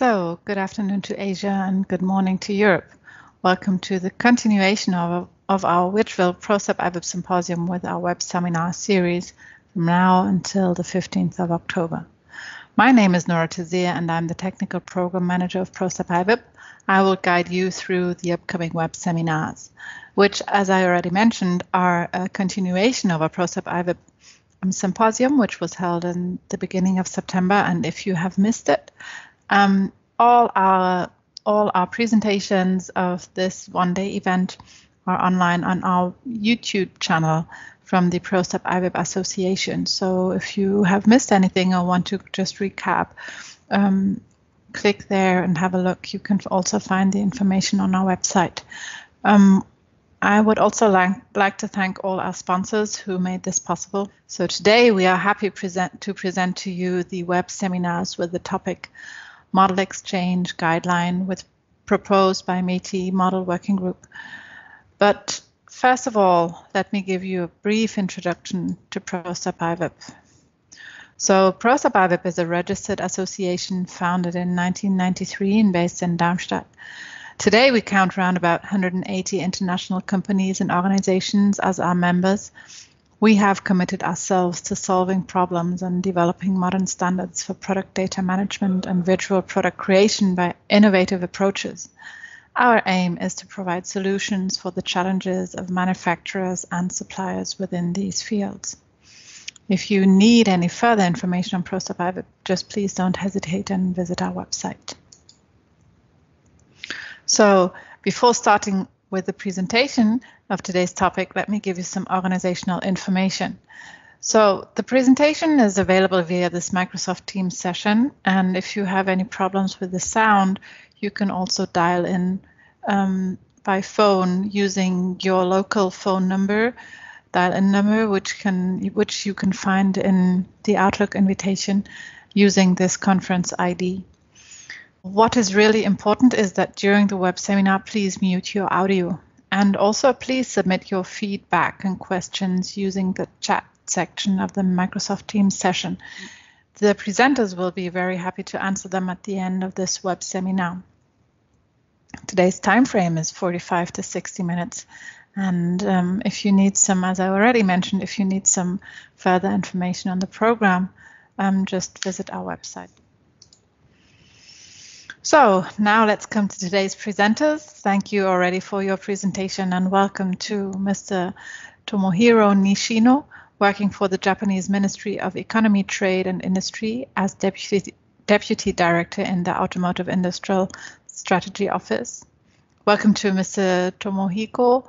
So, good afternoon to Asia and good morning to Europe. Welcome to the continuation of our Virtual prostep ivip Symposium with our web seminar series from now until the 15th of October. My name is Nora Tazir and I'm the Technical Program Manager of prostep ivip. I will guide you through the upcoming web seminars, which, as I already mentioned, are a continuation of our prostep ivip Symposium, which was held in the beginning of September. And if you have missed it, all our presentations of this one-day event are online on our YouTube channel from the prostep ivip Association. So if you have missed anything or want to just recap, click there and have a look. You can also find the information on our website. I would also like to thank all our sponsors who made this possible. So today we are happy to present to you the web seminars with the topic Model Exchange Guideline proposed by METI Model Working Group. But first of all, let me give you a brief introduction to prostep ivip. So prostep ivip is a registered association founded in 1993 and based in Darmstadt. Today we count around about 180 international companies and organizations as our members. We have committed ourselves to solving problems and developing modern standards for product data management and virtual product creation by innovative approaches. Our aim is to provide solutions for the challenges of manufacturers and suppliers within these fields. If you need any further information on prostep ivip, just please don't hesitate and visit our website. So before starting with the presentation of today's topic, let me give you some organizational information. So the presentation is available via this Microsoft Teams session, and if you have any problems with the sound, you can also dial in by phone using your local phone number, dial-in number, which you can find in the Outlook invitation using this conference ID. What is really important is that during the web seminar, please mute your audio. And also please submit your feedback and questions using the chat section of the Microsoft Teams session. The presenters will be very happy to answer them at the end of this web seminar. Today's time frame is 45 to 60 minutes. And if you need some, as I already mentioned, if you need some further information on the program, just visit our website. So now let's come to today's presenters. Thank you already for your presentation and welcome to Mr. Tomohiro Nishino, working for the Japanese Ministry of Economy, Trade and Industry as Deputy Director in the Automotive Industrial Strategy Office. Welcome to Mr. Tomohiko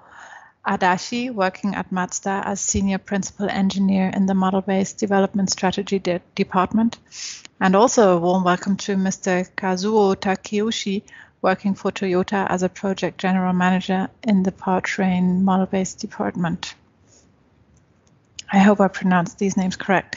Adachi, working at Mazda as Senior Principal Engineer in the Model-Based Development Strategy Department. And also a warm welcome to Mr. Kazuo Takeuchi, working for Toyota as a Project General Manager in the Powertrain Model-Based Department. I hope I pronounced these names correct.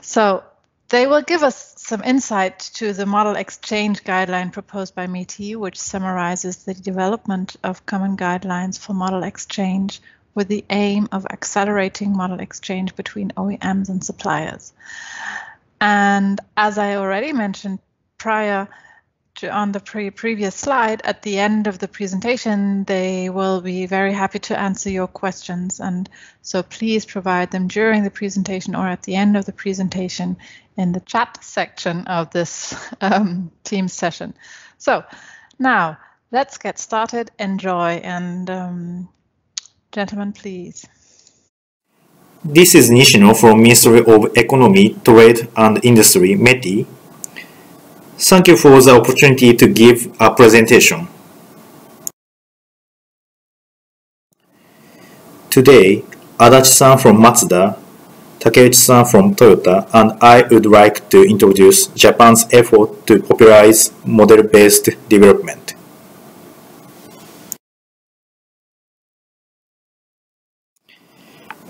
So they will give us some insight to the Model Exchange Guideline proposed by METI, which summarizes the development of common guidelines for model exchange with the aim of accelerating model exchange between OEMs and suppliers. And as I already mentioned on the previous slide, at the end of the presentation, they will be very happy to answer your questions. And so please provide them during the presentation or at the end of the presentation in the chat section of this Teams session. So now let's get started. Enjoy. And gentlemen, please. This is Nishino from Ministry of Economy, Trade and Industry, METI. Thank you for the opportunity to give a presentation. Today, Adachi-san from Mazda, Takeuchi-san from Toyota, and I would like to introduce Japan's effort to popularize model-based development.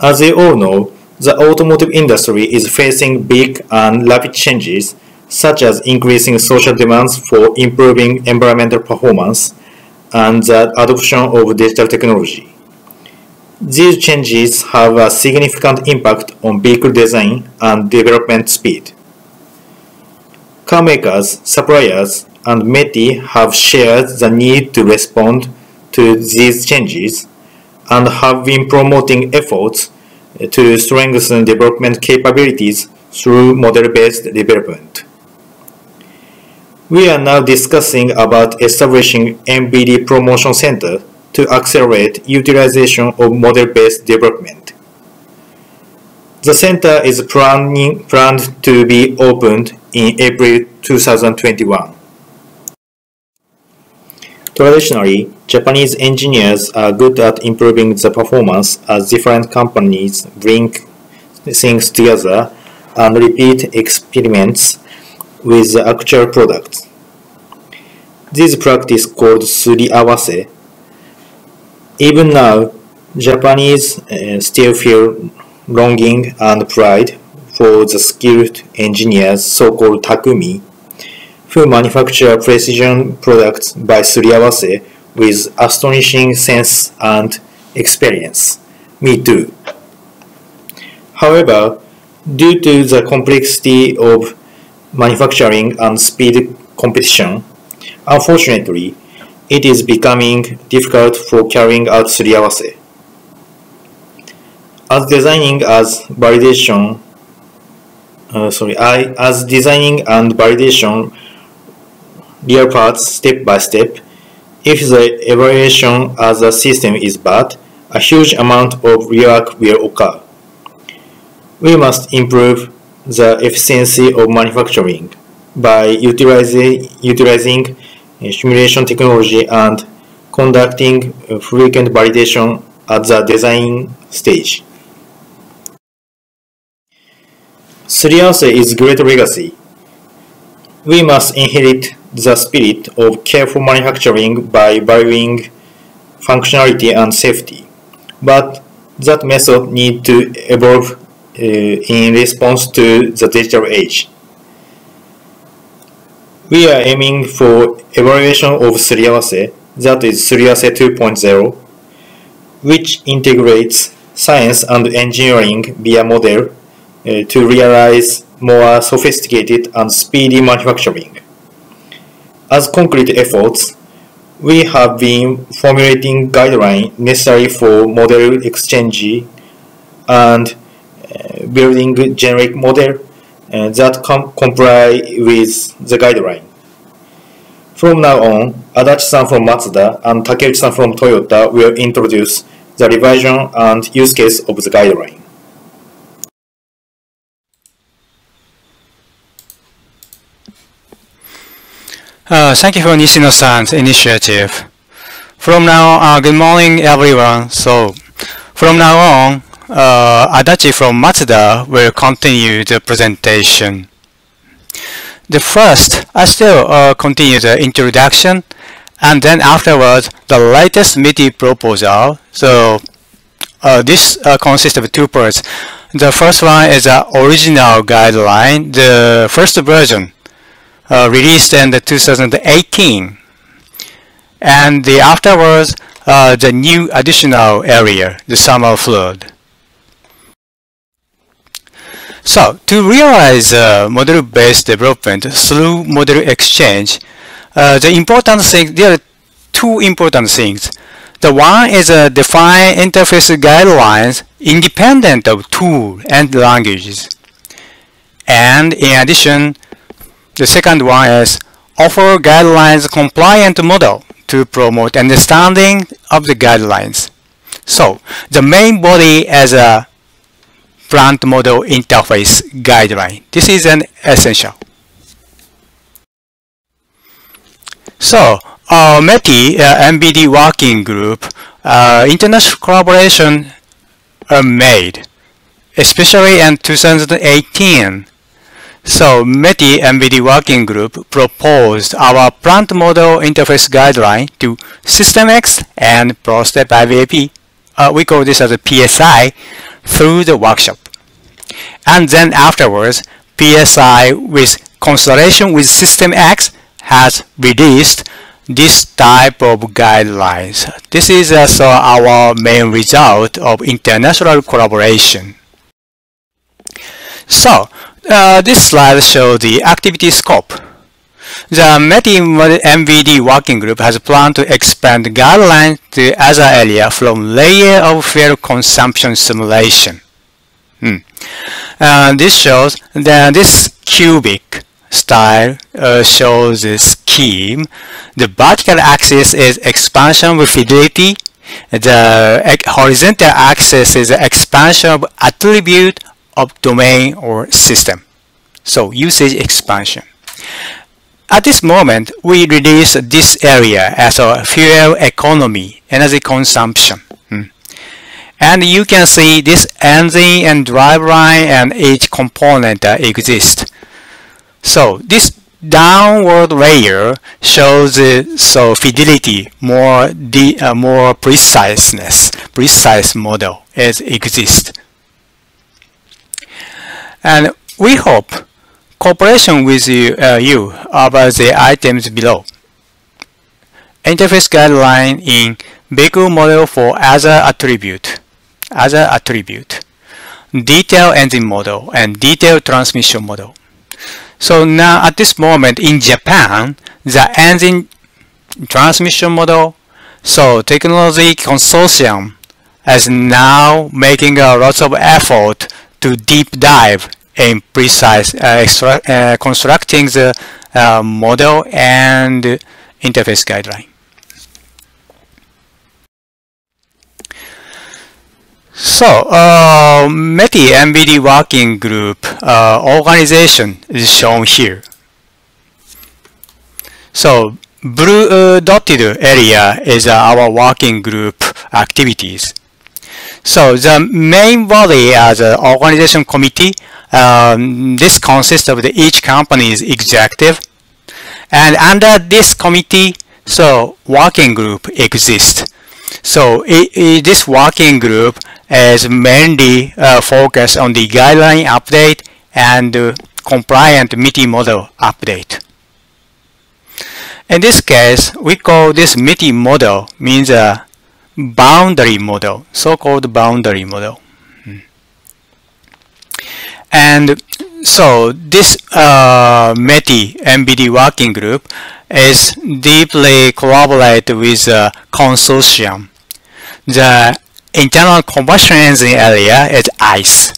As you all know, the automotive industry is facing big and rapid changes, such as increasing social demands for improving environmental performance and the adoption of digital technology. These changes have a significant impact on vehicle design and development speed. car makers, suppliers, and METI have shared the need to respond to these changes and have been promoting efforts to strengthen development capabilities through model-based development. We are now discussing about establishing MBD Promotion Center to accelerate utilization of model-based development. The center is planned to be opened in April 2021. Traditionally, Japanese engineers are good at improving the performance as different companies bring things together and repeat experiments with the actual products. This practice called Suriawase. Even now, Japanese still feel longing and pride for the skilled engineers, so-called takumi, who manufacture precision products by Suriawase with astonishing sense and experience. Me too. However, due to the complexity of manufacturing and speed competition, unfortunately, it is becoming difficult for carrying out Suriawase. As designing and validation real parts step by step, if the evaluation as a system is bad, a huge amount of rework will occur. We must improve the efficiency of manufacturing by utilizing simulation technology and conducting frequent validation at the design stage. Suriawase is great legacy. We must inherit the spirit of careful manufacturing by valuing functionality and safety, but that method needs to evolve in response to the digital age. We are aiming for evaluation of Suriawase, that is Suriawase 2.0, which integrates science and engineering via model to realize more sophisticated and speedy manufacturing. As concrete efforts, we have been formulating guidelines necessary for model exchange and building generic model that comply with the guideline. From now on, Adachi-san from Mazda and Takeuchi-san from Toyota will introduce the revision and use case of the guideline. Thank you for Nishino-san's initiative. From now, good morning everyone. So, from now on, Adachi from Mazda will continue the presentation. The first, I still continue the introduction, and then afterwards, the latest METI proposal. So, this consists of two parts. The first one is the original guideline, the first version. Released in the 2018, and afterwards the new additional area, the summer flood. So to realize model-based development through model exchange, the important thing, there are two important things. The one is define interface guidelines independent of tool and languages, and in addition, the second one is offer guidelines compliant model to promote understanding of the guidelines. So the main body is a Plant Model Interface Guideline. This is an essential. So METI MBD working group, international collaboration are made, especially in 2018. So METI MBD working group proposed our Plant Model Interface Guideline to SystemX and prostep ivip. We call this as a PSI through the workshop. And then afterwards, PSI with consultation with SystemX has released this type of guidelines. This is also our main result of international collaboration. So This slide shows the activity scope. The METI Model MVD working group has planned to expand the guideline to other area from layer of fuel consumption simulation. This shows that this cubic style shows the scheme. The vertical axis is expansion with fidelity. The horizontal axis is the expansion of attribute of domain or system. So usage expansion. At this moment, we release this area as a fuel economy, energy consumption. And you can see this engine and driveline and each component exist. So this downward layer shows fidelity, more precise model exists. And we hope cooperation with you about the items below. Interface guideline in vehicle model for other attribute, detailed engine model, and detailed transmission model. So now at this moment in Japan, the engine transmission model, so technology consortium is now making a lot of effort to deep dive in precise constructing the model and interface guideline. So, METI MVD working group organization is shown here. So, blue dotted area is our working group activities. So, the main body as an organization committee, this consists of each company's executive. And under this committee, so working group exists. So this working group is mainly focused on the guideline update and compliant METI model update. In this case, we call this METI model means a boundary model, so-called boundary model. And so this METI MVD working group is deeply collaborate with the consortium. The internal combustion engine area is ICE.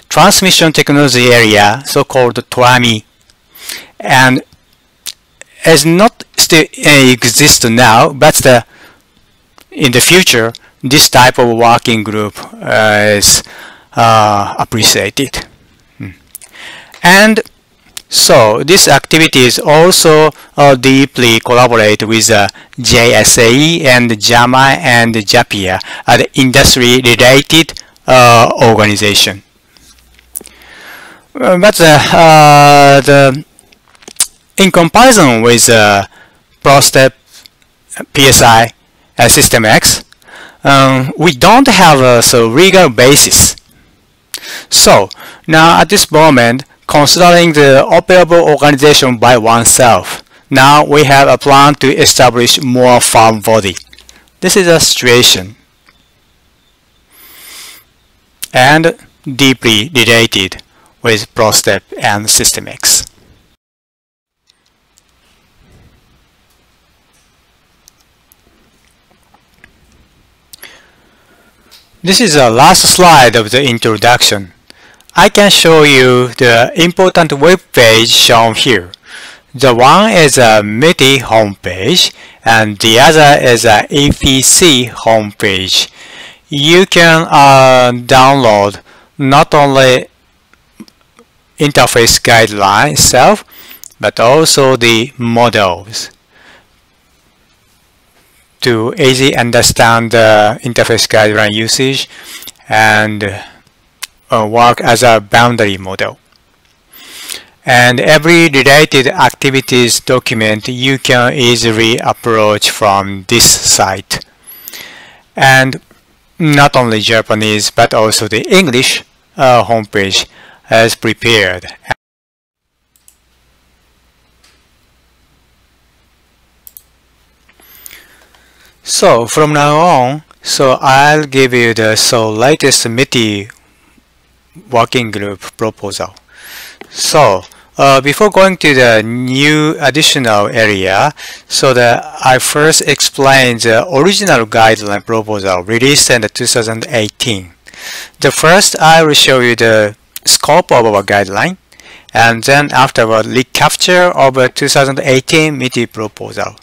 Transmission technology area, so-called TWAMI, and is not still exist now, but in the future, this type of working group is appreciated. And so this activity is also deeply collaborate with JSAE and JAMA and JAPIA, the industry-related organization. But in comparison with prostep, PSI, SystemX, we don't have a legal basis. So now at this moment, considering the operable organization by oneself, now we have a plan to establish more firm body. This is a situation and deeply related with prostep and SystemX. This is the last slide of the introduction. I can show you the important web page shown here. The one is a METI homepage and the other is a EPC homepage. You can download not only interface guideline itself, but also the models to easily understand the interface guideline usage and work as a boundary model. And every related activities document you can easily approach from this site. And not only Japanese but also the English homepage is prepared. So from now on, I'll give you the latest METI working group proposal. So, before going to the new additional area, so that I first explain the original guideline proposal released in 2018. The first, I will show you the scope of our guideline, and then afterward, recapture of a 2018 METI proposal.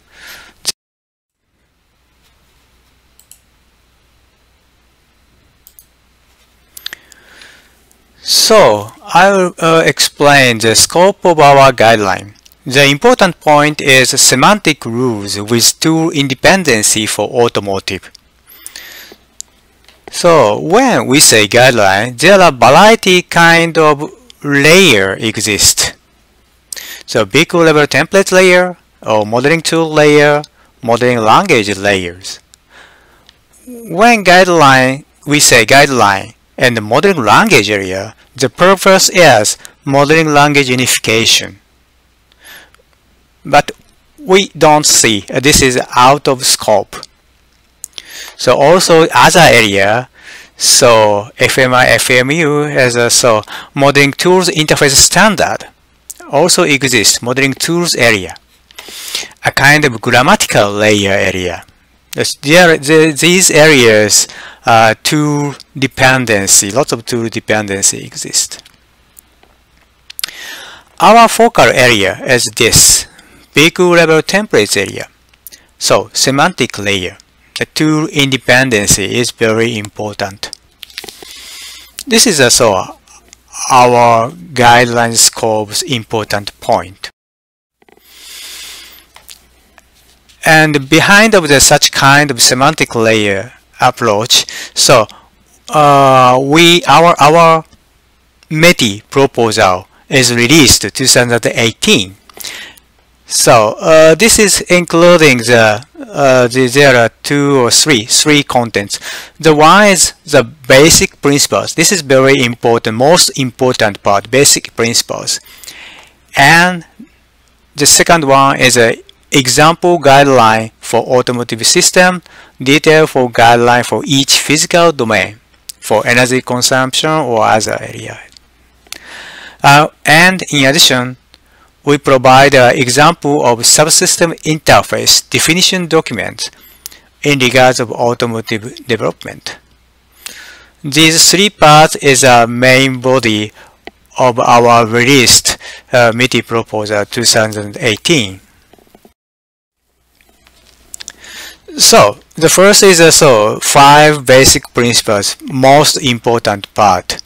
So, I will explain the scope of our guideline. The important point is semantic rules with tool independency for automotive. So, when we say guideline, there are variety kind of layer exist. So, vehicle level template layer, or modeling tool layer, modeling language layers. When we say guideline, and the modeling language area, the purpose is modeling language unification. But we don't see, this is out of scope. So also other area, so FMI, FMU as a modeling tools interface standard also exists, modeling tools area, a kind of grammatical layer area. These areas tool dependency, lots of tool dependency exist. Our focal area is this vehicle level templates area. So semantic layer, the tool independency is very important. This is also our guideline scope's important point. And behind of the such kind of semantic layer approach, so our METI proposal is released 2018. So this is including there are two or three contents. The one is the basic principles. This is very important, most important part, basic principles. And the second one is a example guideline for automotive system, detail for guideline for each physical domain for energy consumption or other area. And in addition, we provide an example of subsystem interface definition documents in regards of automotive development. These three parts is a main body of our released METI proposal 2018. So the first is 5 basic principles, most important part.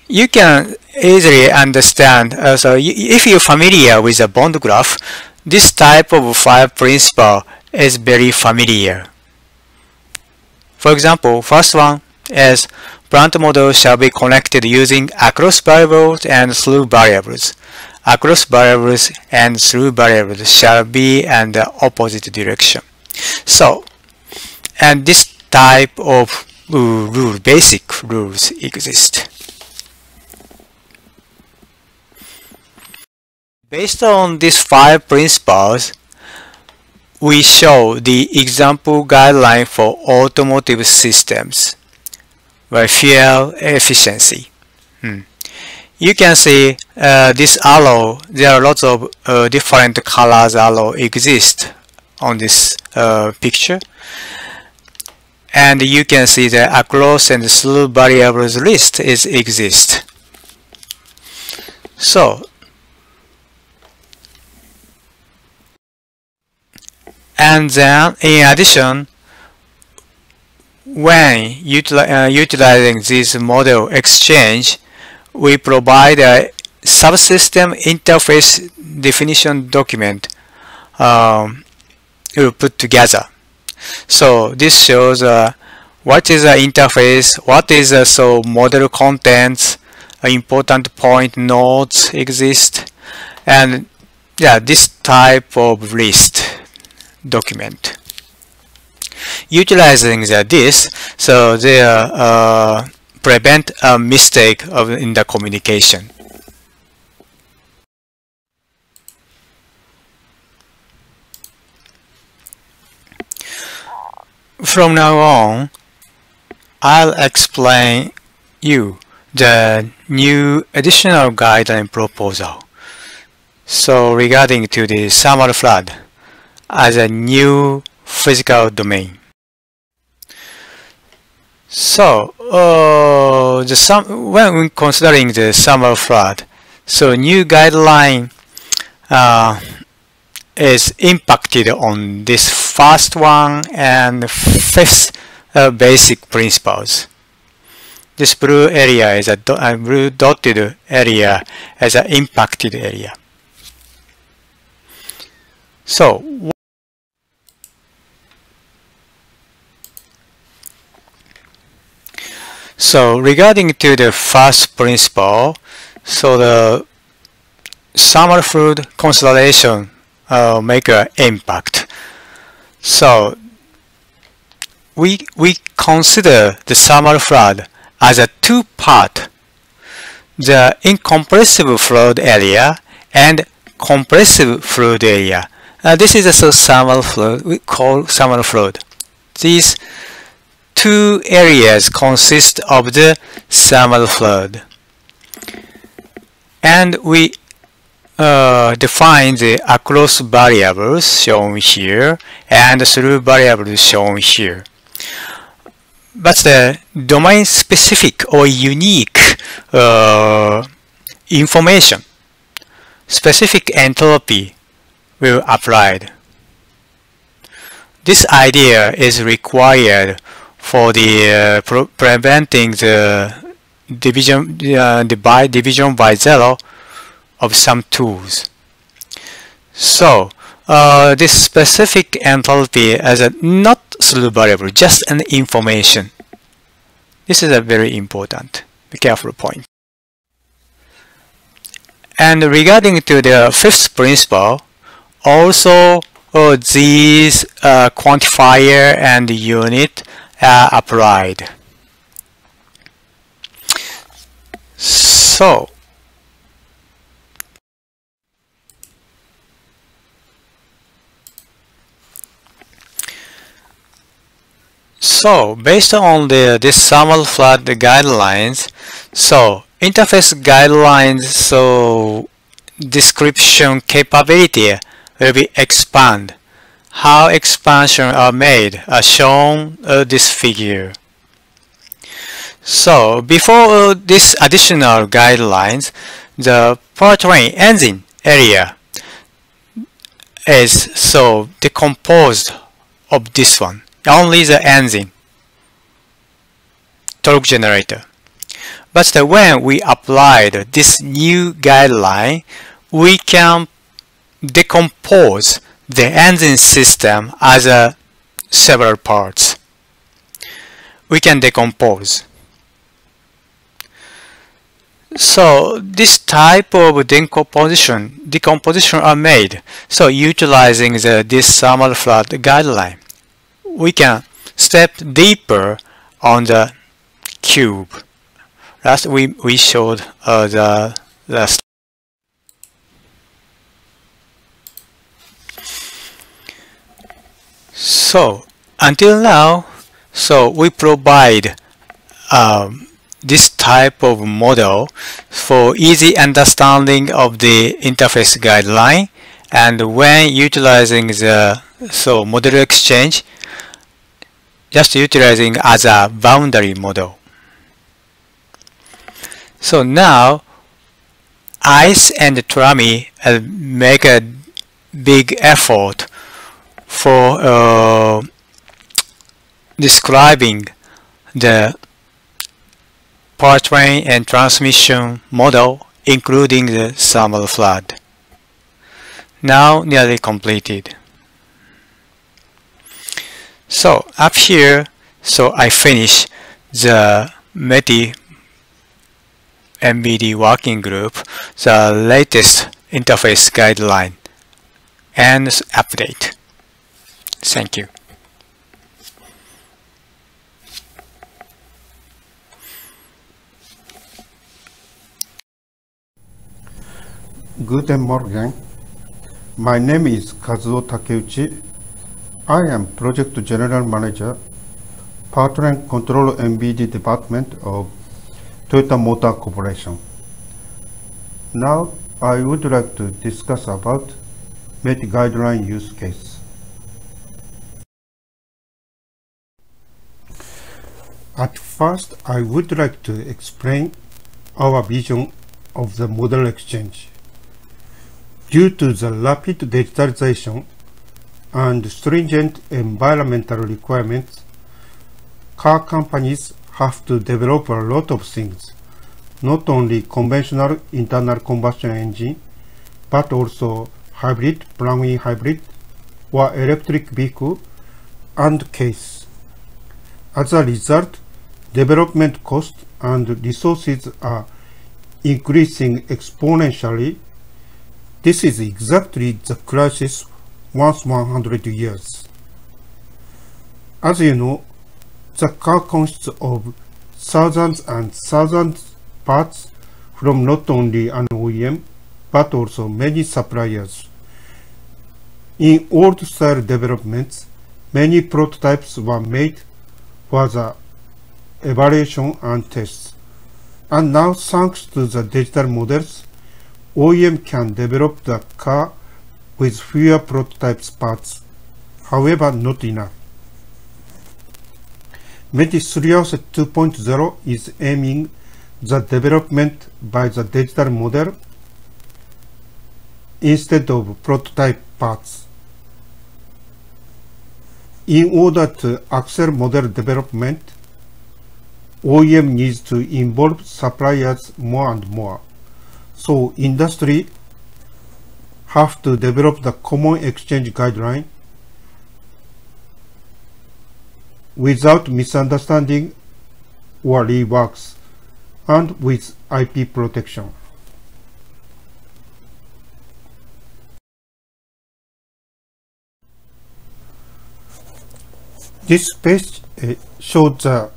You can easily understand, if you're familiar with a bond graph, this type of 5 principle is very familiar. For example, first one is plant model shall be connected using across variables and through variables. Across variables and through variables shall be in the opposite direction. So, and this type of basic rules exist. Based on these 5 principles, we show the example guideline for automotive systems by fuel efficiency. You can see this arrow, there are lots of different colors arrow exist on this picture. And you can see the across and through variables list exists. So, and then in addition, when utilizing this model exchange, we provide a subsystem interface definition document put together. So this shows what is the interface, what is model contents, important point nodes exist, and yeah, this type of list document. Utilizing this, so they prevent a mistake in the communication. From now on, I'll explain you the new additional guideline proposal. So regarding to the thermal flood as a new physical domain. So when considering the thermal flood, so new guideline is impacted on this first one and fifth basic principles. This blue area is a blue dotted area as an impacted area. So regarding to the first principle, so the thermal fluid consideration make an impact. So we consider the thermal flood as a two-part, the incompressible fluid area and compressive fluid area. This is a thermal fluid, we call thermal fluid. These two areas consist of the thermal fluid. And we define the across variables shown here and through variables shown here. But the domain specific or unique information, specific entropy will applied. This idea is required for the preventing the division by zero of some tools. So this specific enthalpy as a not through variable, just an information. This is a very important, be careful point. And regarding to the fifth principle, also these quantifier and unit are applied. So based on this thermal flood guidelines, so interface guidelines, so description capability will be expand. How expansion are made are shown this figure. So before this additional guidelines, the powertrain engine area is so decomposed of this one. Only the engine, torque generator. But when we applied this new guideline, we can decompose the engine system as several parts. We can decompose. So this type of decomposition are made. So utilizing this thermal flood guideline, we can step deeper on the cube. Last we showed the last. So until now, so we provide this type of model for easy understanding of the interface guideline, and when utilizing the model exchange, just utilizing as a boundary model. So now ICE and TRAMI make a big effort for describing the powertrain and transmission model, including the thermal flood. Now nearly completed. So up here, so I finish the METI MBD working group, the latest interface guideline and update. Thank you. Guten Morgen. My name is Kazuo Takeuchi. I am Project General Manager, Powertrain Control MBD Department of Toyota Motor Corporation. Now I would like to discuss about METI Guideline use case. At first, I would like to explain our vision of the model exchange. Due to the rapid digitalization and stringent environmental requirements, car companies have to develop a lot of things, not only conventional internal combustion engine, but also hybrid, plug-in hybrid, or electric vehicle and case. As a result, development costs and resources are increasing exponentially. This is exactly the crisis once 100 years. As you know, the car consists of thousands and thousands parts from not only an OEM, but also many suppliers. In old-style developments, many prototypes were made for the evaluation and tests. And now, thanks to the digital models, OEM can develop the car with fewer prototype parts. However, not enough. METI Suriawase 2.0 is aiming the development by the digital model instead of prototype parts. In order to accelerate model development, OEM needs to involve suppliers more and more. So industry have to develop the common exchange guideline without misunderstanding or reworks and with IP protection. This page shows the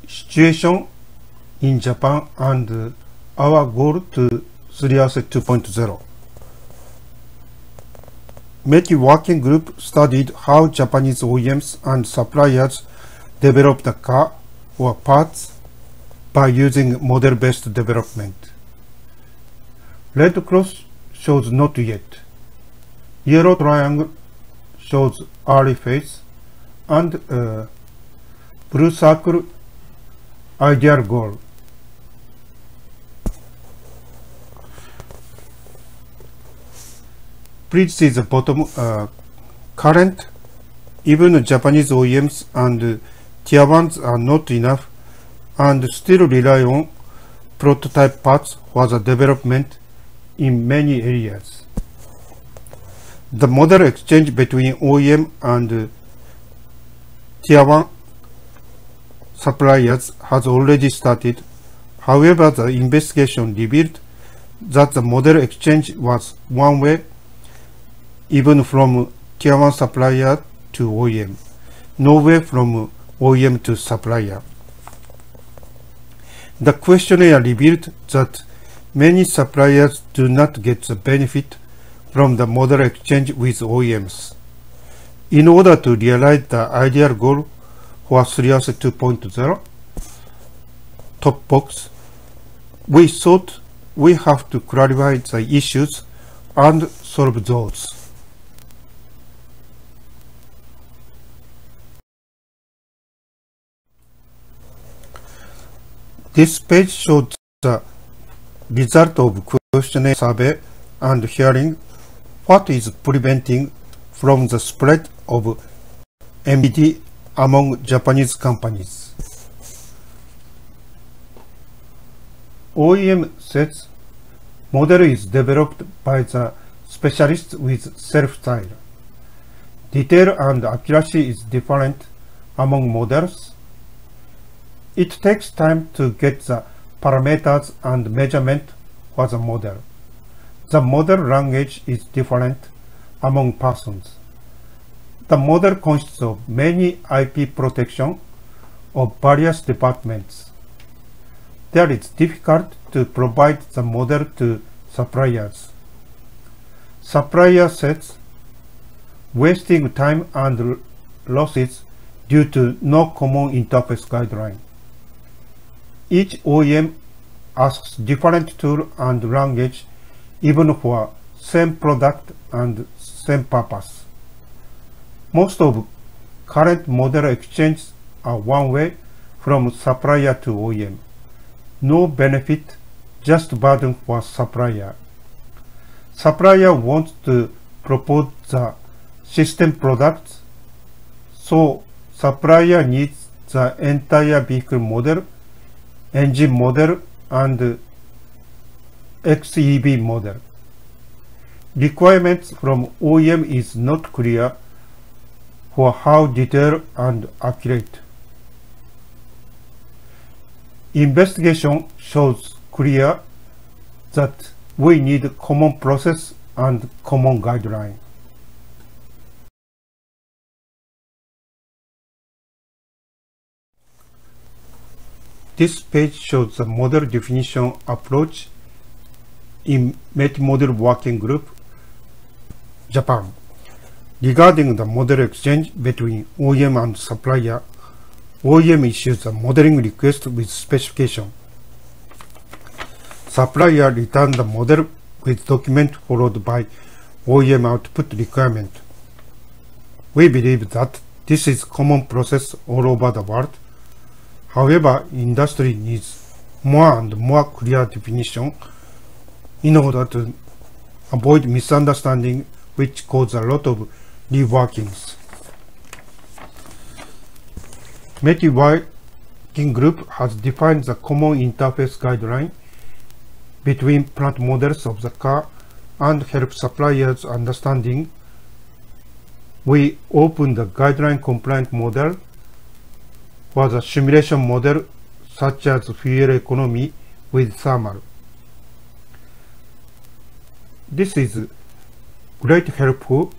situation in Japan and our goal to Suriawase 2.0. METI working group studied how Japanese OEMs and suppliers develop the car or parts by using model-based development. Red cross shows not yet. Yellow triangle shows early phase, and blue circle ideal goal. Please see the bottom. Current, even Japanese OEMs and Tier 1s are not enough and still rely on prototype parts for the development in many areas. The model exchange between OEM and Tier 1 suppliers has already started. However, the investigation revealed that the model exchange was one way, even from Tier 1 supplier to OEM, no way from OEM to supplier. The questionnaire revealed that many suppliers do not get the benefit from the model exchange with OEMs. In order to realize the ideal goal for Suriawase 2.0, top box, we thought we have to clarify the issues and solve those. This page shows the result of questionnaire survey and hearing what is preventing from the spread of MET among Japanese companies. OEM says model is developed by the specialists with self-style. Detail and accuracy is different among models. It takes time to get the parameters and measurement for the model. The model language is different among persons. The model consists of many IP protection of various departments. There it's difficult to provide the model to suppliers. Supplier says wasting time and losses due to no common interface guideline. Each OEM asks different tool and language even for same product and same purpose. Most of current model exchanges are one way from supplier to OEM. No benefit, just burden for supplier. Supplier wants to propose the system products, so supplier needs the entire vehicle model, engine model, and XEV model. Requirements from OEM is not clear for how detailed and accurate. Investigation shows clear that we need common process and common guideline. This page shows the model definition approach in METI Model Working Group, Japan. Regarding the model exchange between OEM and supplier, OEM issues a modeling request with specification. Supplier returns the model with document followed by OEM output requirement. We believe that this is common process all over the world. However, industry needs more and more clear definition in order to avoid misunderstanding, which cause a lot of reworkings. METI Working Group has defined the common interface guideline between plant models of the car and help suppliers understanding. We open the guideline compliant model for the simulation model such as fuel economy with thermal. This is great helpful,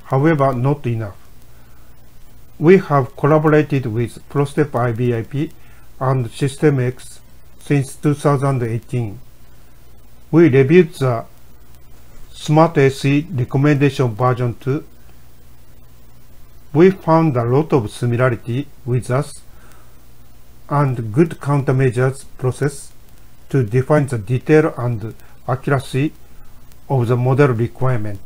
however not enough. We have collaborated with Prostep ivip and SystemX since 2018. We reviewed the Smart AC recommendation version 2. We found a lot of similarity with us and good countermeasures process to define the detail and accuracy of the model requirement.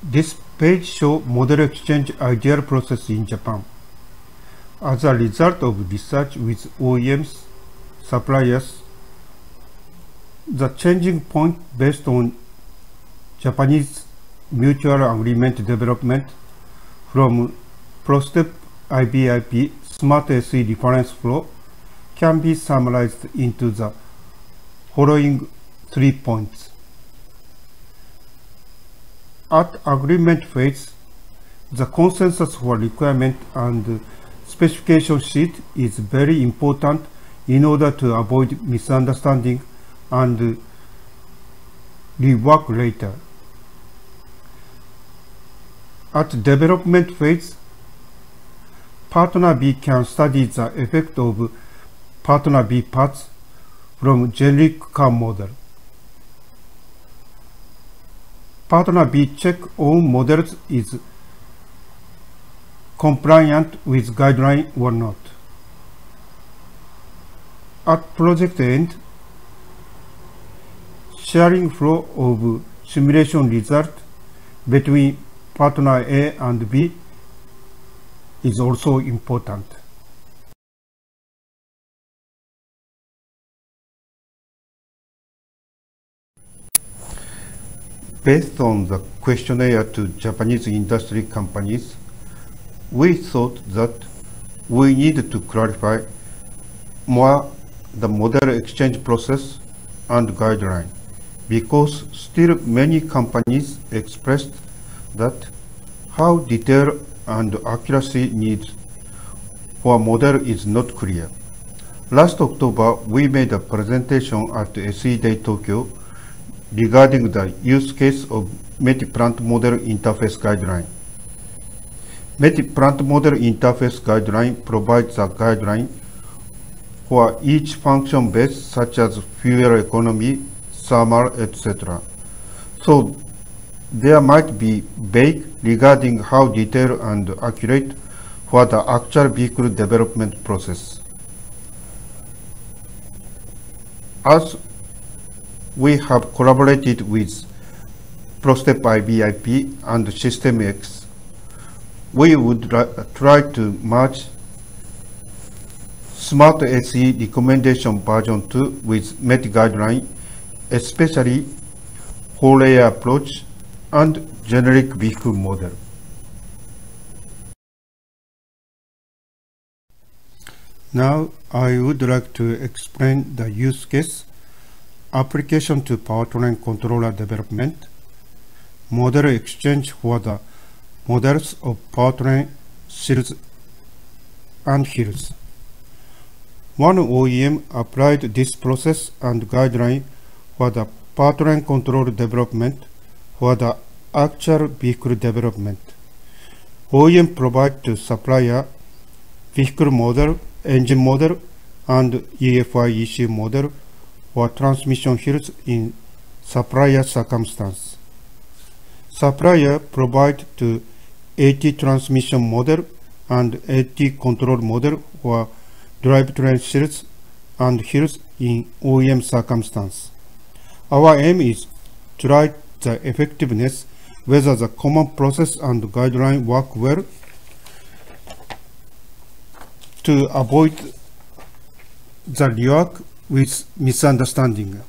This page shows model exchange ideal process in Japan. As a result of research with OEMs, suppliers, the changing point based on Japanese mutual agreement development from prostep ivip Smart AC reference flow can be summarized into the following 3 points. At agreement phase, the consensus for requirement and specification sheet is very important in order to avoid misunderstanding and rework later. At development phase, Partner B can study the effect of Partner B parts from generic car model. Partner B check all models is compliant with guideline or not. At project end, sharing flow of simulation result between partner A and B is also important. Based on the questionnaire to Japanese industry companies, we thought that we needed to clarify more the model exchange process and guideline, because still many companies expressed that how detail and accuracy needs for model is not clear. Last October, we made a presentation at SE Day Tokyo regarding the use case of METI Plant Model Interface Guideline. METI Plant Model Interface Guideline provides a guideline for each function base such as fuel economy, thermal, etc. So there might be vague regarding how detailed and accurate for the actual vehicle development process. As we have collaborated with prostep ivip and SystemX, we would try to merge Smart SE recommendation version 2 with METI guideline, especially whole layer approach and generic vehicle model. Now I would like to explain the use case, application to powertrain controller development, model exchange for the models of powertrain shields and hills. One OEM applied this process and guideline for the powertrain control development for the actual vehicle development. OEM provide to supplier vehicle model, engine model, and EFI ECU model for transmission hills in supplier circumstance. Supplier provide to AT transmission model and AT control model for drivetrain shields and hills in OEM circumstance. Our aim is to try the effectiveness whether the common process and guideline work well to avoid the rework with misunderstanding.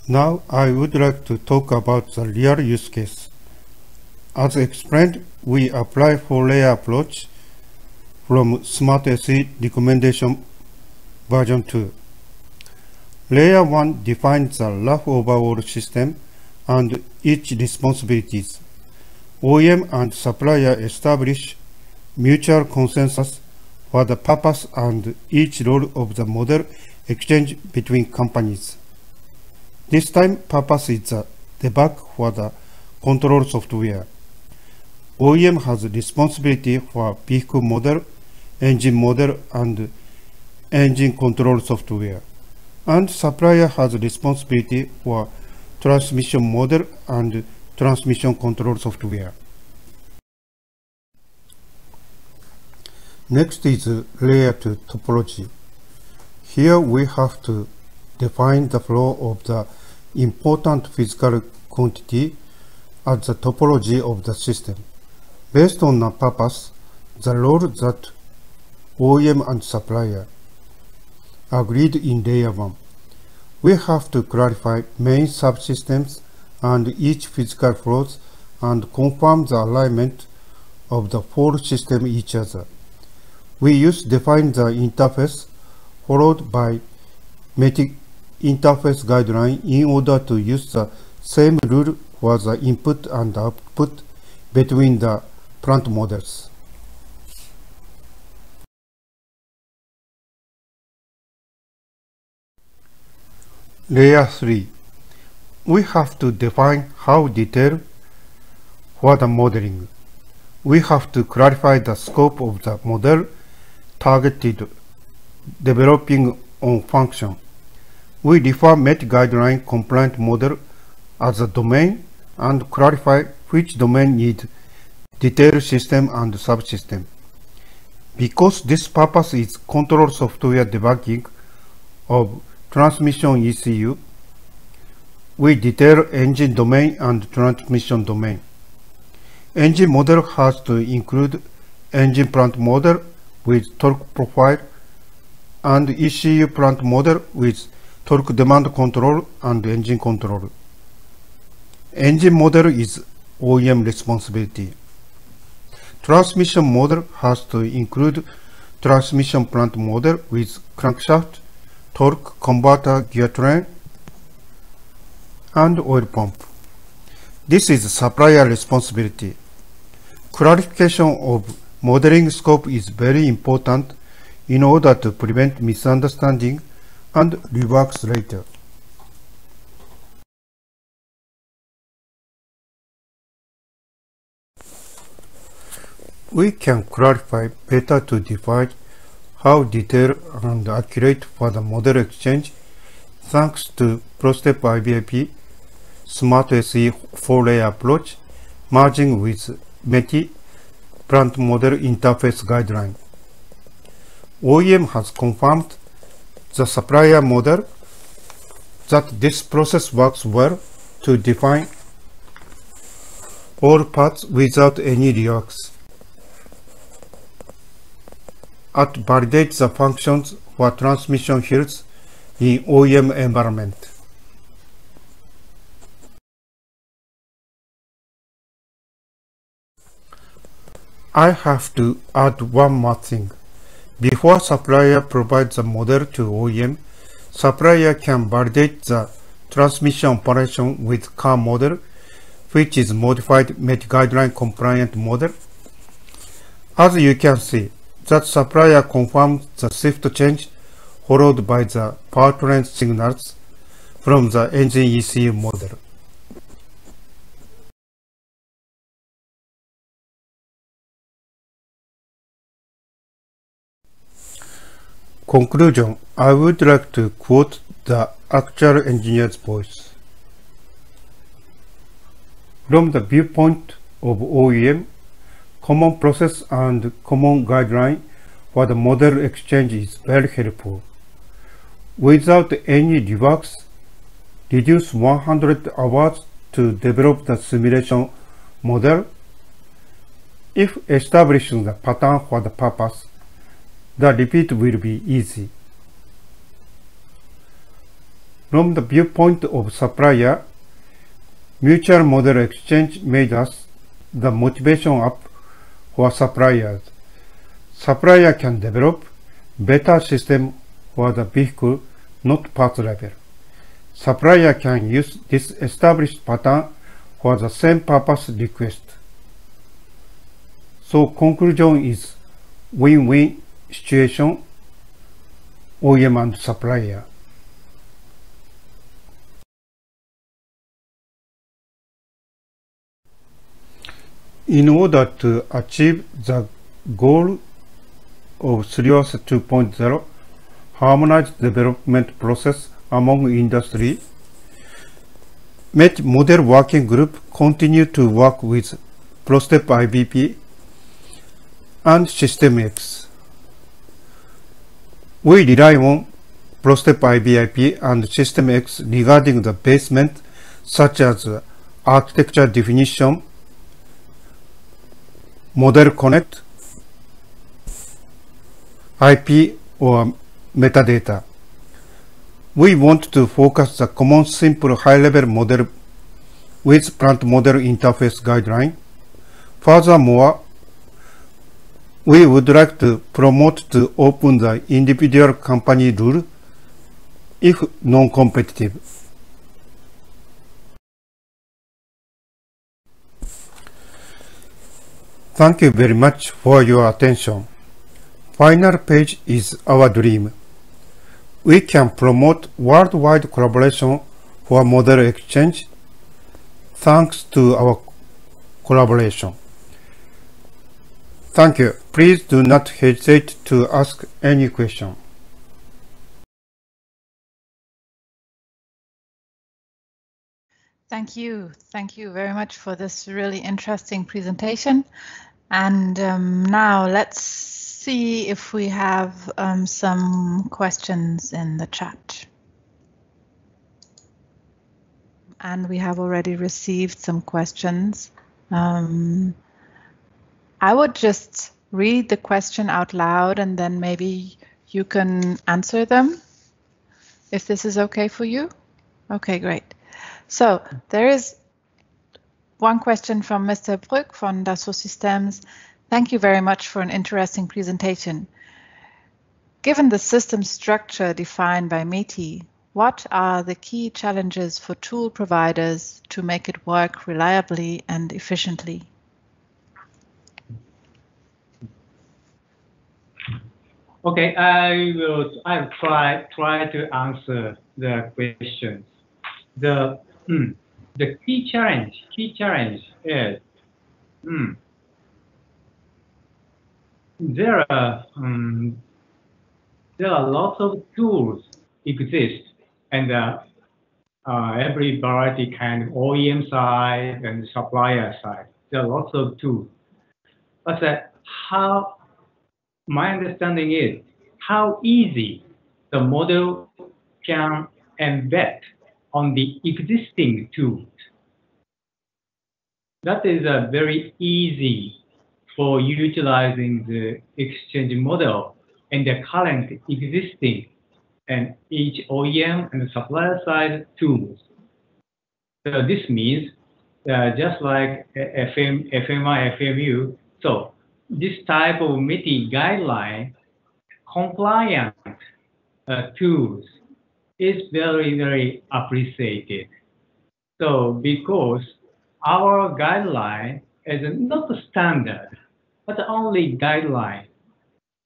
Now I would like to talk about the real use case. As explained, we apply four-layer approach from Smart SE recommendation version 2. Layer 1 defines the rough overall system and its responsibilities. OEM and supplier establish mutual consensus for the purpose and each role of the model exchange between companies. This time, purpose is the debug for the control software. OEM has responsibility for vehicle model, engine model, and engine control software, and supplier has responsibility for transmission model and transmission control software. Next is layer 2 topology. Here we have to define the flow of the important physical quantity as the topology of the system. Based on the purpose, the role that OEM and supplier agreed in layer 1. We have to clarify main subsystems and each physical flows and confirm the alignment of the four systems each other. We use define the interface followed by METI Interface Guideline in order to use the same rule for the input and output between the plant models. Layer 3. We have to define how detailed for the modeling. We have to clarify the scope of the model targeted developing on function. We refer METI guideline compliant model as a domain and clarify which domain need detailed system and subsystem. Because this purpose is control software debugging of transmission ECU, we detail engine domain and transmission domain. Engine model has to include engine plant model with torque profile and ECU plant model with torque demand control and engine control. Engine model is OEM responsibility. Transmission model has to include transmission plant model with crankshaft, torque converter gear train, and oil pump. This is supplier responsibility. Clarification of modeling scope is very important in order to prevent misunderstanding and reworks later. We can clarify better to define how detailed and accurate for the model exchange thanks to prostep ivip Smart SE 4-layer approach merging with METI Plant Model Interface Guideline. OEM has confirmed the supplier model that this process works well to define all parts without any reworks. It validates the functions for transmission hills in OEM environment. I have to add one more thing. Before supplier provides the model to OEM, supplier can validate the transmission operation with car model, which is modified METI guideline compliant model. As you can see, that supplier confirms the shift change followed by the powertrain signals from the engine ECU model. Conclusion, I would like to quote the actual engineer's voice. From the viewpoint of OEM, common process and common guideline for the model exchange is very helpful. Without any reworks, reduce 100 hours to develop the simulation model. If establishing the pattern for the purpose, the repeat will be easy. From the viewpoint of supplier, mutual model exchange made us the motivation up for suppliers. Supplier can develop better system for the vehicle, not part level. Supplier can use this established pattern for the same purpose request. So conclusion is win-win situation, OEM and supplier. In order to achieve the goal of Suriawase 2.0, harmonized development process among industry, METI Model Working Group continue to work with prostep ivip and SystemX. We rely on prostep ivip and SystemX regarding the basement such as architecture definition, model connect, IP or metadata. We want to focus the common simple high-level model with Plant Model Interface Guideline. Furthermore, we would like to promote to open the individual company rule if non-competitive. Thank you very much for your attention. Final page is our dream. We can promote worldwide collaboration for model exchange thanks to our collaboration. Thank you. Please do not hesitate to ask any question. Thank you. Thank you very much for this really interesting presentation. And now let's see if we have some questions in the chat. And we have already received some questions. I would just read the question out loud and then maybe you can answer them, if this is okay for you. Okay, great. So there is one question from Mr. Brück from Dassault Systems. Thank you very much for an interesting presentation. Given the system structure defined by METI, what are the key challenges for tool providers to make it work reliably and efficiently? Okay, I'll try to answer the questions. The key challenge is there are lots of tools exist, and every variety kind of OEM side and supplier side. There are lots of tools. But how my understanding is how easy the model can embed on the existing tools. That is very easy for utilizing the exchange model and the current existing and each OEM and supplier side tools. So this means just like FMI, FMU, so this type of METI guideline compliant tools is very, very appreciated. So because our guideline is not a standard, but only guideline.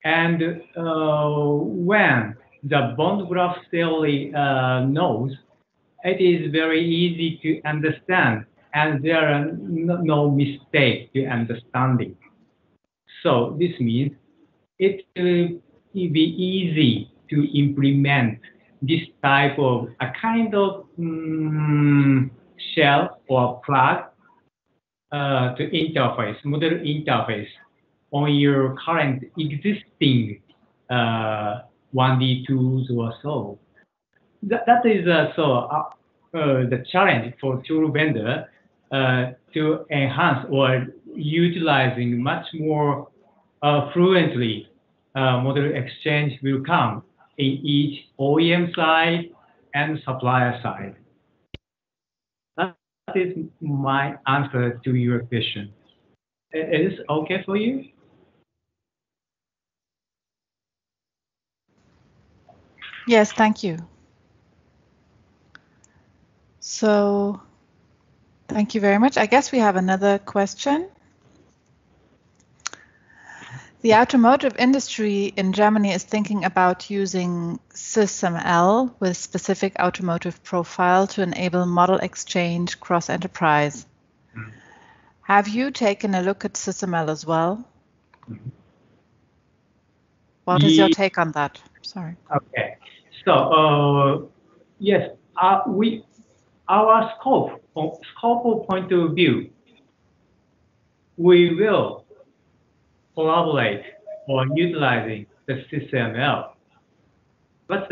And when the bond graph theory knows, it is very easy to understand, and there are no mistake to understanding. So this means it will be easy to implement this type of a kind of shell or plug to interface, model interface on your current existing 1D tools or so. That is the challenge for tool vendor to enhance or utilizing much more fluently model exchange will come in each OEM side and supplier side. That is my answer to your question. Is this okay for you? Yes, thank you. So, thank you very much. I guess we have another question. The automotive industry in Germany is thinking about using SystemL with specific automotive profile to enable model exchange cross-enterprise. Mm-hmm. Have you taken a look at SystemL as well? Mm-hmm. What is your take on that? Sorry. Okay. So, yes, our scope point of view, we will collaborate on utilizing the SystemL. But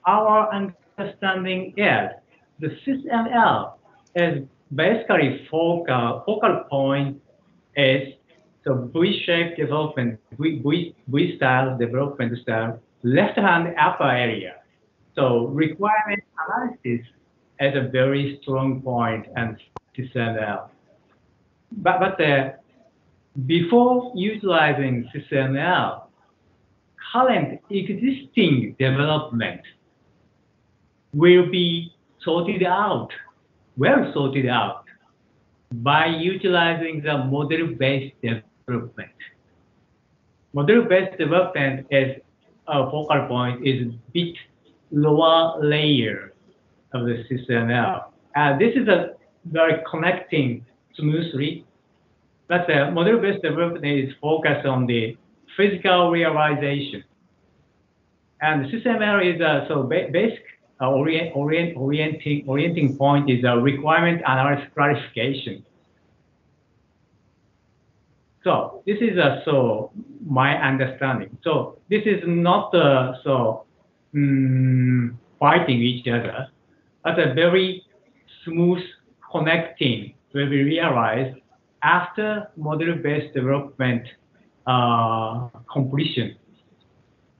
our understanding is the SystemL is basically focal point is the V-shaped development, V-style development style, left-hand upper area. So requirement analysis is a very strong point and SystemL. But before utilizing SystemL, current existing development will be sorted out, well sorted out, by utilizing the model-based development. Model-based development is a focal point is a bit lower layer of the SystemL. This is a very connecting smoothly. But the model-based development is focused on the physical realization. And the SystemL is so basic orienting point is a requirement analysis clarification. So this is so my understanding. So this is not fighting each other, but a very smooth connecting where we realize after model-based development completion.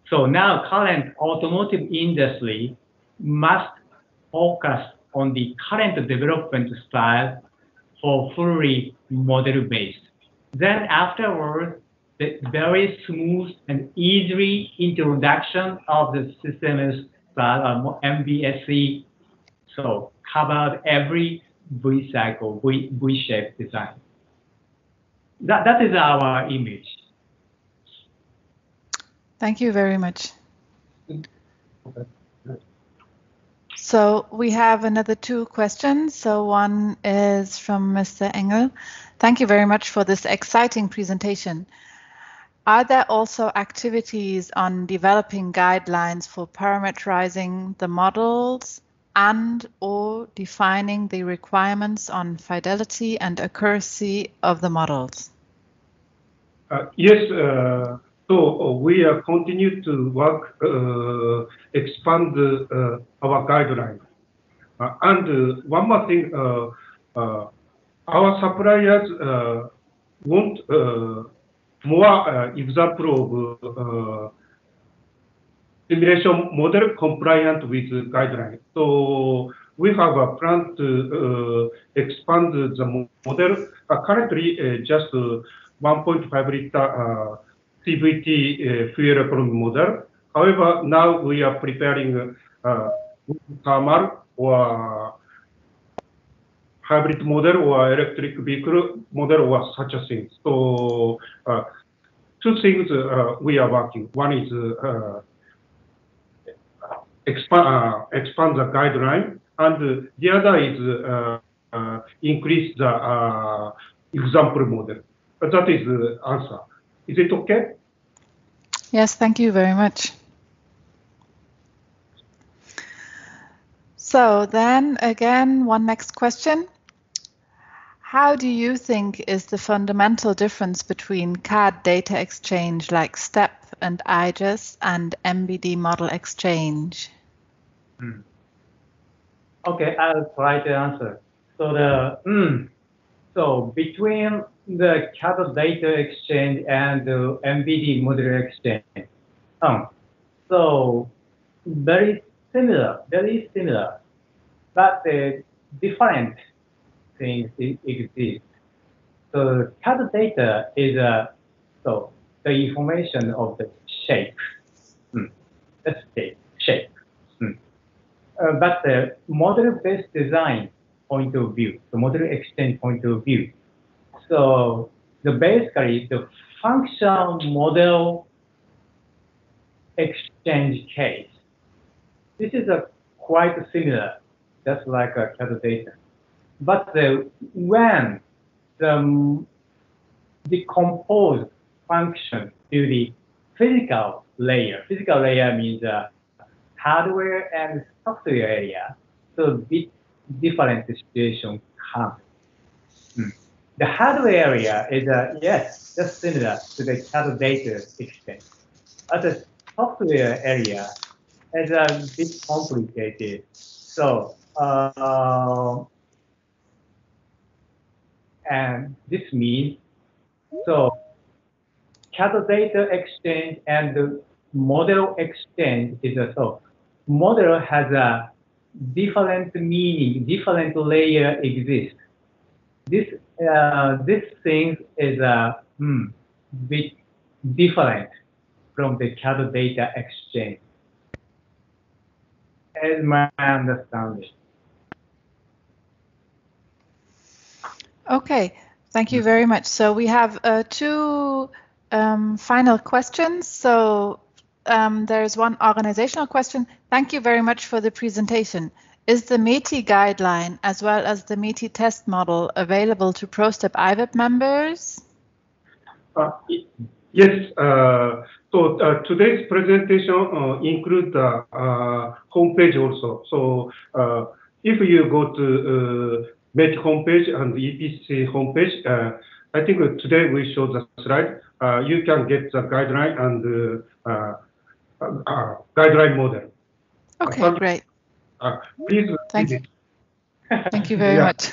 So now current automotive industry must focus on the current development style for fully model-based. Then afterwards, the very smooth and easy introduction of the SystemX style, MBSE, so covered every V-cycle, V-shaped design. That is our image. Thank you very much. So we have another two questions. So one is from Mr. Engel. Thank you very much for this exciting presentation. Are there also activities on developing guidelines for parameterizing the models and or defining the requirements on fidelity and accuracy of the models? Yes, so we are continue to work, expand our guideline. And one more thing, our suppliers want more example of simulation model compliant with guideline. So we have a plan to expand the model. Currently, just 1.5 liter CVT fuel economy model. However, now we are preparing thermal or hybrid model or electric vehicle model or such a thing. So two things we are working. One is expand the guideline, and the other is increase the example model. That is the answer. Is it okay? Yes, thank you very much. So then again, one next question. How do you think is the fundamental difference between CAD data exchange like STEP and IGES and MBD model exchange? Okay, I'll try to answer. So so between the CAD data exchange and the MBD model exchange, so very similar, but different things exist. So CAD data is so the information of the shape. Let's say shape. But the model-based design point of view, the model exchange point of view. So basically the function model exchange case. This is quite similar, just like a CAD data. But when the decomposed function to the physical layer means hardware and software area, so bit different situation comes. The hardware area is yes, just similar to the CAD data exchange. But the software area is a bit complicated. So and this means so CAD data exchange and the model exchange is so model has a different meaning, different layer exists. This thing is a bit different from the CAD data exchange, as my understanding. Okay, thank you very much. So we have two final questions. So there's one organizational question. Thank you very much for the presentation. Is the METI guideline as well as the METI test model available to prostep ivip members? Yes. So today's presentation includes the homepage also. So if you go to METI homepage and EPC homepage, I think today we show the slide. You can get the guideline and guideline model. Okay, great. Please. Thank you. Thank you very much.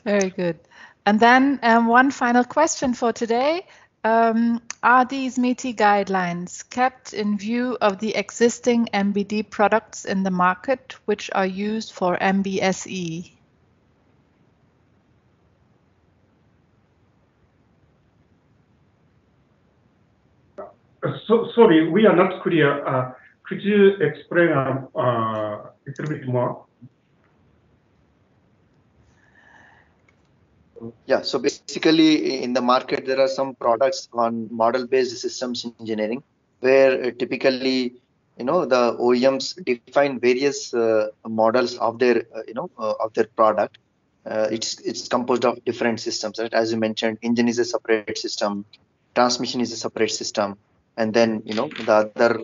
Very good. And then one final question for today. Are these METI guidelines kept in view of the existing MBD products in the market which are used for MBSE? Sorry, we are not clear. Could you explain a little bit more? Yeah, so basically in the market, there are some products on model-based systems engineering where typically, the OEMs define various models of their, of their product. it's composed of different systems, right? As you mentioned, engine is a separate system, transmission is a separate system, and then the other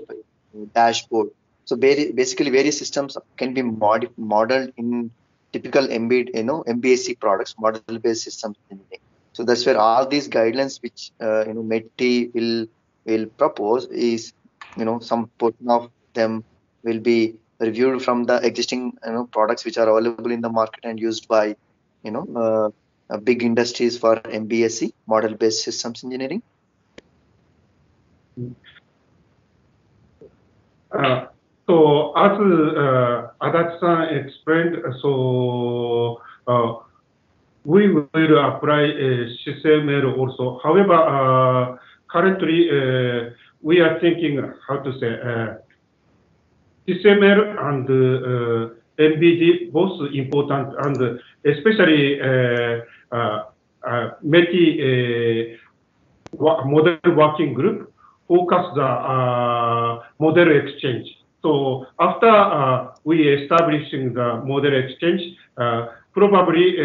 dashboard. So basically, various systems can be modeled in typical MBAC products, model-based systems engineering. So that's where all these guidelines, which METI will propose, is some portion of them will be reviewed from the existing products which are available in the market and used by big industries for MBSE, model-based systems engineering. So as Adachi-san explained, so we will apply SystemX also. However, currently we are thinking how to say SystemX and MBD both important, and especially METI model working group focus the model exchange. So after we establishing the model exchange, probably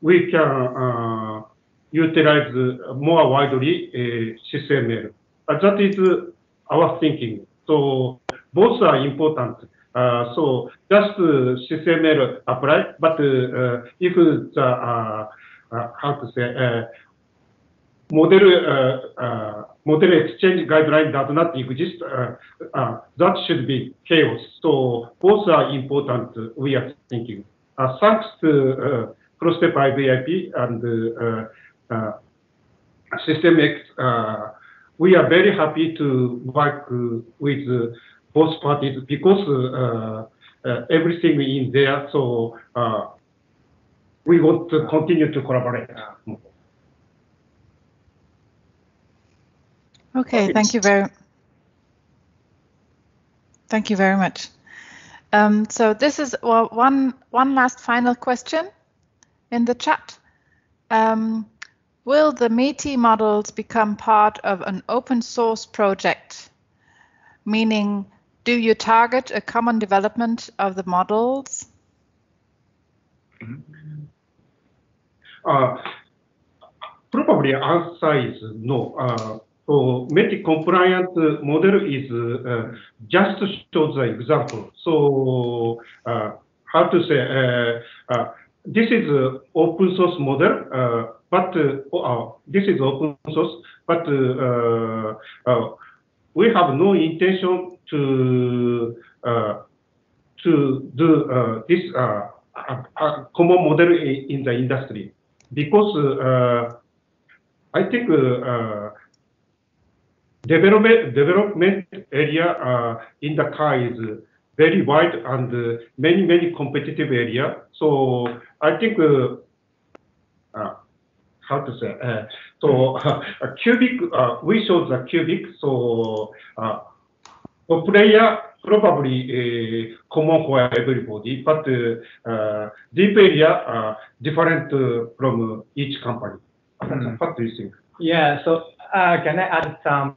we can utilize more widely SystemX. That is our thinking. So both are important. So just SystemX apply, but if the how to say model exchange guideline does not exist, that should be chaos. So both are important, we are thinking. Thanks to prostep ivip and SystemX, we are very happy to work with both parties because everything in there. So we want to continue to collaborate. Okay, thank you very much. So this is one last final question in the chat. Will the METI models become part of an open source project? Meaning, do you target a common development of the models? Probably answer is no. So METI compliant model is just to show the example. So how to say this is open source model, but this is open source, but we have no intention to do this common model in the industry, because I think development area in the car is very wide and many competitive area. So I think how to say so a cubic, we showed the cubic, so a player probably common for everybody, but deep area different from each company. What do you think? Yeah, so can I add some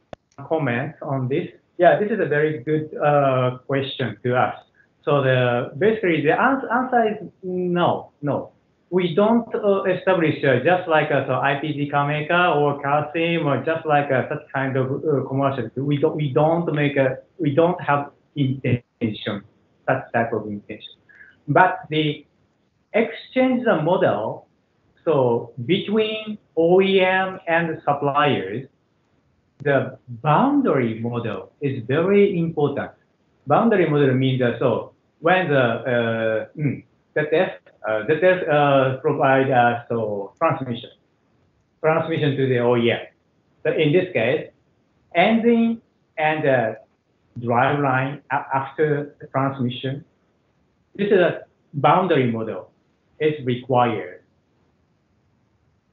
comments on this? Yeah, this is a very good question to ask. So basically the answer is no. We don't establish just like a IPD car maker or car sim or just like such kind of commercial. We don't have intention, such type of intention. But the exchange the model, so between OEM and suppliers, the boundary model is very important. Boundary model means so when the ZF provide so transmission to the OEM. So in this case, engine and driveline after the transmission. This is a boundary model. It's required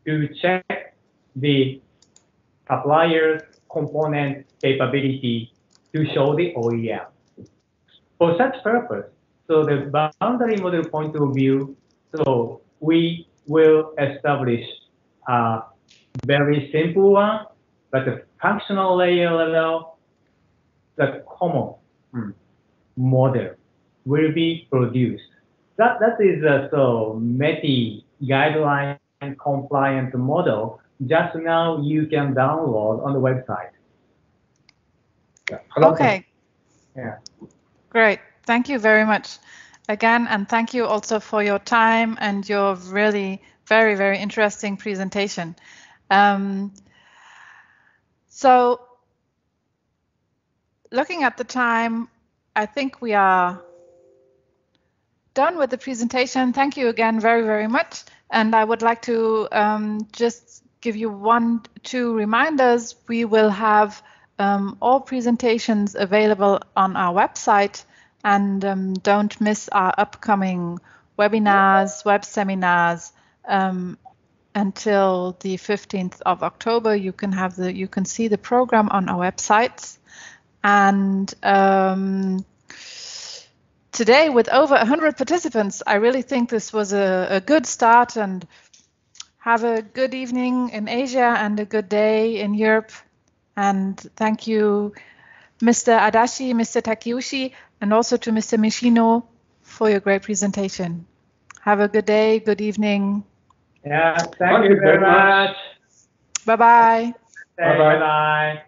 to check the supplier's component capability to show the OEM. For such purpose, so the boundary model point of view, so we will establish a very simple one, but the functional layer level, the common model will be produced that is so METI guideline compliant model. Just now you can download on the website. Yeah. Okay. Yeah. Great. Thank you very much again, and thank you also for your time and your really very, very interesting presentation. So looking at the time, I think we are done with the presentation. Thank you again very, very much. And I would like to just give you 2 reminders. We will have all presentations available on our website, and don't miss our upcoming webinars, web seminars until the 15th of October. You can see the program on our websites. And today, with over 100 participants, I really think this was a good start, and have a good evening in Asia and a good day in Europe. And thank you, Mr. Adachi, Mr. Takeuchi, and also to Mr. Mishino for your great presentation. Have a good day, good evening. Yeah, thank you very much. Bye-bye. Bye-bye.